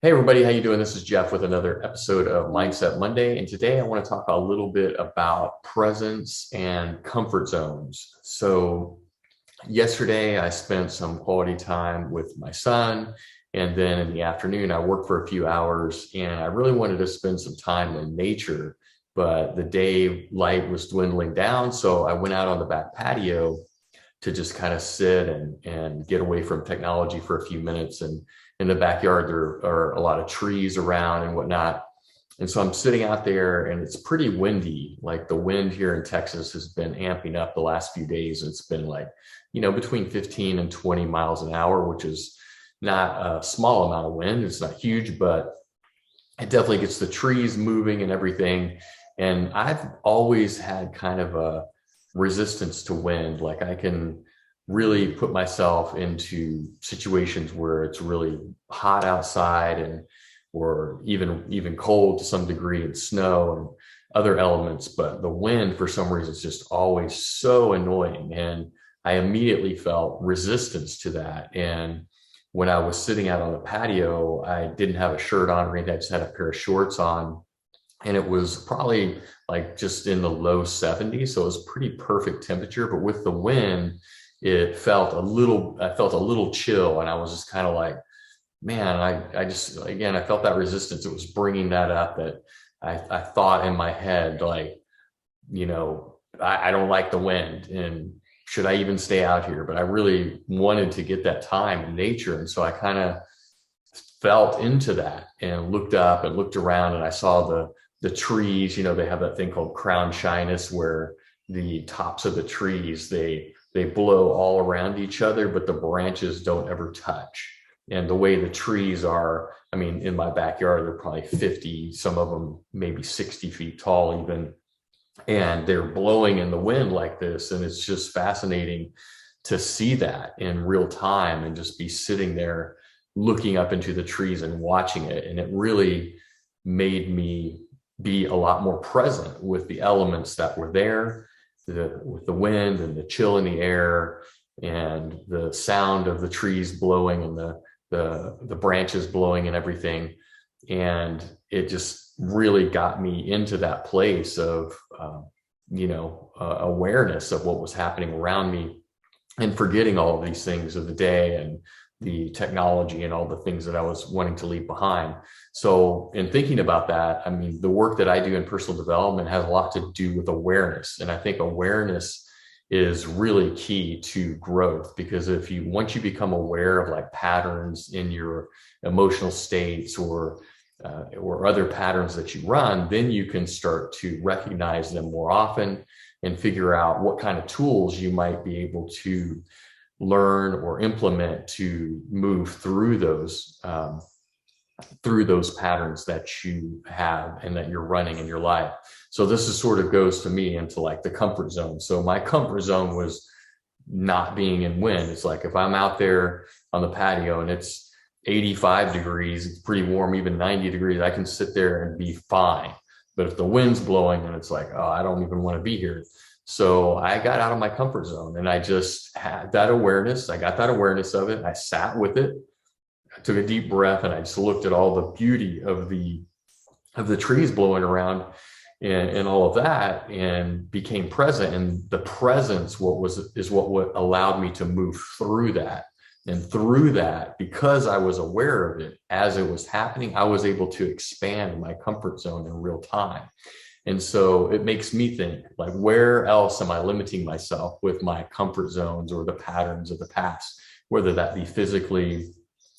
Hey everybody, how you doing? This is Jeff with another episode of Mindset Monday, and today I want to talk a little bit about presence and comfort zones. So yesterday I spent some quality time with my son, and then in the afternoon I worked for a few hours, and I really wanted to spend some time in nature, but the day light was dwindling down, so I went out on the back patio to just kind of sit and get away from technology for a few minutes. And in the backyard, there are a lot of trees around and whatnot. And so I'm sitting out there and it's pretty windy. Like the wind here in Texas has been amping up the last few days. It's been like, between 15 and 20 miles an hour, which is not a small amount of wind. It's not huge, but it definitely gets the trees moving and everything. And I've always had kind of a resistance to wind. Like I can really put myself into situations where it's really hot outside and or even cold to some degree and snow and other elements, but the wind for some reason is just always so annoying. And I immediately felt resistance to that. And when I was sitting out on the patio, I didn't have a shirt on or anything. I just had a pair of shorts on, and it was probably like just in the low 70s. So it was pretty perfect temperature, but with the wind, I felt a little chill. And I was just kind of like, man, I just, again, I felt that resistance. It was bringing that up that I thought in my head, like, I don't like the wind and should I even stay out here? But I really wanted to get that time in nature. And so I kind of felt into that and looked up and looked around, and I saw the trees. They have that thing called crown shyness where the tops of the trees, they blow all around each other, but the branches don't ever touch. And the way the trees are, I mean, in my backyard, they're probably 50, some of them maybe 60 feet tall even. And they're blowing in the wind like this. And it's just fascinating to see that in real time and just be sitting there looking up into the trees and watching it. And it really made me be a lot more present with the elements that were there, with the wind and the chill in the air and the sound of the trees blowing and the branches blowing and everything. And it just really got me into that place of, awareness of what was happening around me and forgetting all of these things of the day and the technology and all the things that I was wanting to leave behind. So in thinking about that, I mean, the work that I do in personal development has a lot to do with awareness. And I think awareness is really key to growth, because once you become aware of like patterns in your emotional states or other patterns that you run, then you can start to recognize them more often and figure out what kind of tools you might be able to learn or implement to move through those patterns that you have and that you're running in your life. So this is sort of goes to me into like the comfort zone. So my comfort zone was not being in wind. It's like if I'm out there on the patio and it's 85 degrees, it's pretty warm, even 90 degrees, I can sit there and be fine. But if the wind's blowing and it's like, oh, I don't even want to be here. So I got out of my comfort zone and I just had that awareness. I got that awareness of it. I sat with it. I took a deep breath and I just looked at all the beauty of the trees blowing around and all of that, and became present. And the presence is what allowed me to move through that. And through that, because I was aware of it as it was happening, I was able to expand my comfort zone in real time. And so it makes me think, like, where else am I limiting myself with my comfort zones or the patterns of the past, whether that be physically,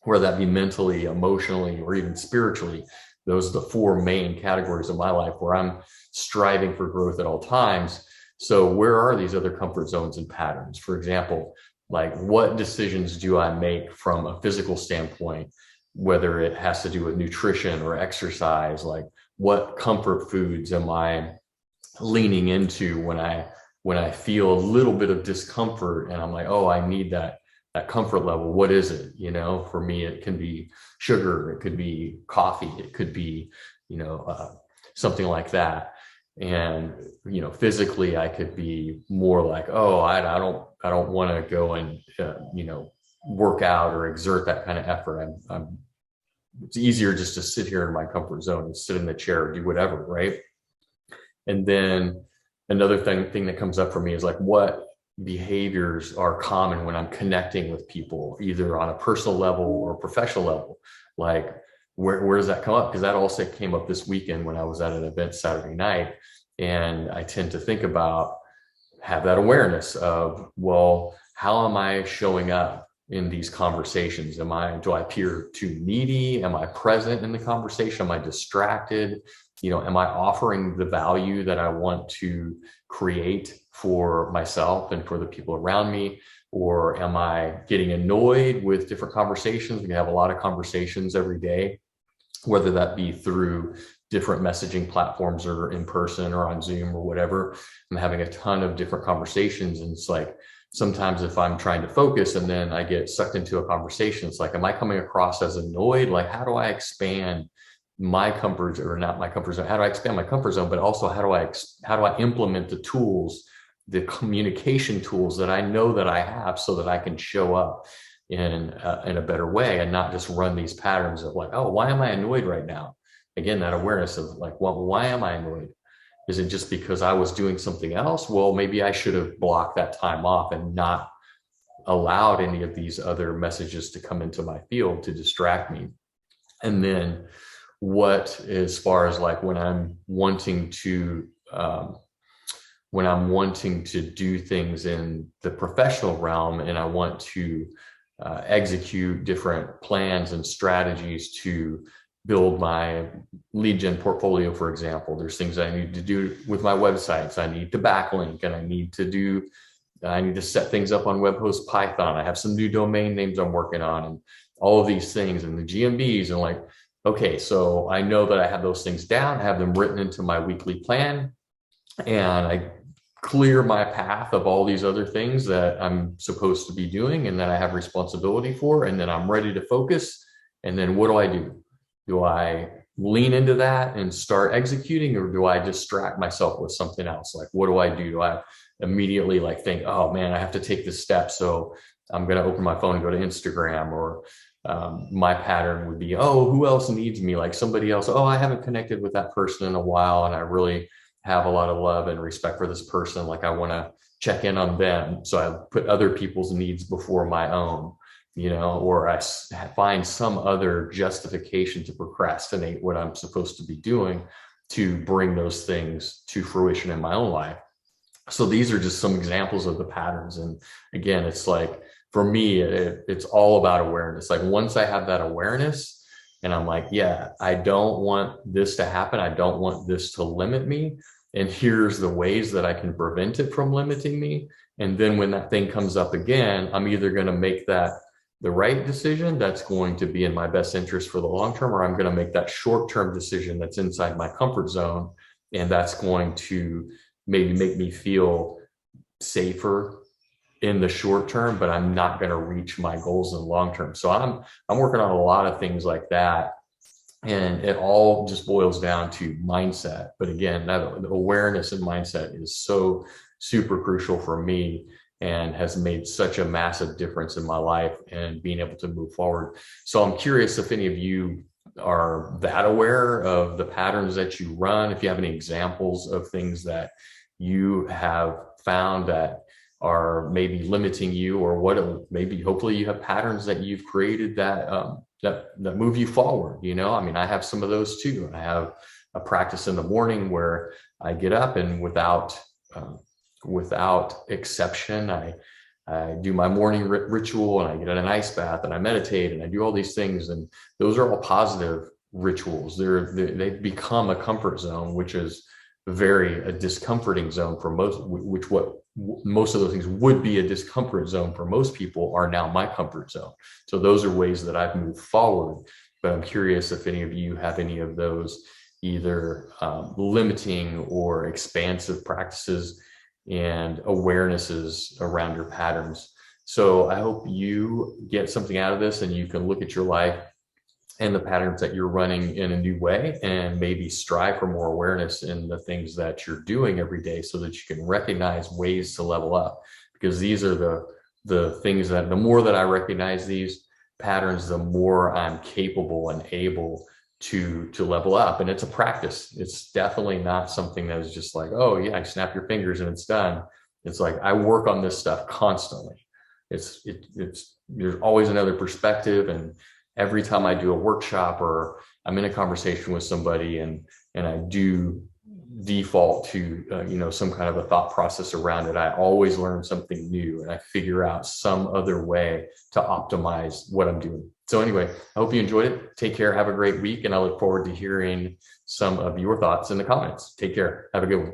whether that be mentally, emotionally, or even spiritually. Those are the four main categories of my life where I'm striving for growth at all times. So where are these other comfort zones and patterns? For example, like what decisions do I make from a physical standpoint, whether it has to do with nutrition or exercise? Like what comfort foods am I leaning into when I feel a little bit of discomfort and I'm like, oh, I need that comfort level. What is it? For me, it can be sugar, it could be coffee, it could be, something like that. And, physically I could be more like, oh, I don't want to go and, work out or exert that kind of effort. I'm it's easier just to sit here in my comfort zone and sit in the chair, do whatever, right? And then another thing that comes up for me is like, what behaviors are common when I'm connecting with people, either on a personal level or professional level? Like, where does that come up? Because that also came up this weekend when I was at an event Saturday night. And I tend to think about, have that awareness of, well, how am I showing up in these conversations? Do I appear too needy? Am I present in the conversation? Am I distracted? Am I offering the value that I want to create for myself and for the people around me? Or am I getting annoyed with different conversations? We have a lot of conversations every day, whether that be through different messaging platforms or in person or on Zoom or whatever. I'm having a ton of different conversations. And it's like, sometimes if I'm trying to focus and then I get sucked into a conversation, it's like, am I coming across as annoyed? Like, how do I expand my comfort, or not my comfort zone? How do I expand my comfort zone? But also, how do I implement the tools, the communication tools that I know that I have, so that I can show up in a better way and not just run these patterns of like, oh, why am I annoyed right now? Again, that awareness of like, well, why am I annoyed? Is it just because I was doing something else? Well, maybe I should have blocked that time off and not allowed any of these other messages to come into my field to distract me. And then as far as like when I'm wanting to do things in the professional realm, and I want to execute different plans and strategies to build my lead gen portfolio, for example. There's things I need to do with my websites. I need to backlink, and I need to set things up on Webhost Python. I have some new domain names I'm working on, and all of these things, and the GMBs, and like, okay, so I know that I have those things down, I have them written into my weekly plan, and I clear my path of all these other things that I'm supposed to be doing and that I have responsibility for, and then I'm ready to focus. And then what do? Do I lean into that and start executing, or do I distract myself with something else? Like, what do? Do I immediately like think, oh man, I have to take this step, so I'm going to open my phone and go to Instagram? Or my pattern would be, oh, who else needs me? Like somebody else, oh, I haven't connected with that person in a while, and I really have a lot of love and respect for this person. Like, I want to check in on them. So I put other people's needs before my own, or I find some other justification to procrastinate what I'm supposed to be doing to bring those things to fruition in my own life. So these are just some examples of the patterns. And again, it's like, for me, it's all about awareness. Like, once I have that awareness and I'm like, yeah, I don't want this to happen, I don't want this to limit me, and here's the ways that I can prevent it from limiting me. And then when that thing comes up again, I'm either going to make that the right decision that's going to be in my best interest for the long term, or I'm going to make that short-term decision that's inside my comfort zone, and that's going to maybe make me feel safer in the short term, but I'm not going to reach my goals in the long term. So I'm working on a lot of things like that. And it all just boils down to mindset. But again, that awareness and mindset is so super crucial for me, and has made such a massive difference in my life and being able to move forward. So I'm curious if any of you are that aware of the patterns that you run, if you have any examples of things that you have found that are maybe limiting you, or maybe hopefully you have patterns that you've created that that move you forward. I mean, I have some of those too. I have a practice in the morning where I get up, and without exception, I do my morning ritual, and I get in an ice bath, and I meditate, and I do all these things. And those are all positive rituals. They've become a comfort zone, which is a discomforting zone for most of those things would be a discomfort zone for most people, are now my comfort zone. So those are ways that I've moved forward. But I'm curious if any of you have any of those either limiting or expansive practices and awarenesses around your patterns. So I hope you get something out of this, and you can look at your life and the patterns that you're running in a new way, and maybe strive for more awareness in the things that you're doing every day, so that you can recognize ways to level up. Because these are the things that, the more that I recognize these, patterns, the more I'm capable and able to level up. And it's a practice. It's definitely not something that is just like, oh yeah, I snap your fingers and it's done. It's like I work on this stuff constantly. It's there's always another perspective, and every time I do a workshop or I'm in a conversation with somebody and I do default to some kind of a thought process around it, I always learn something new and I figure out some other way to optimize what I'm doing. So anyway, I hope you enjoyed it. Take care. Have a great week. And I look forward to hearing some of your thoughts in the comments. Take care. Have a good one.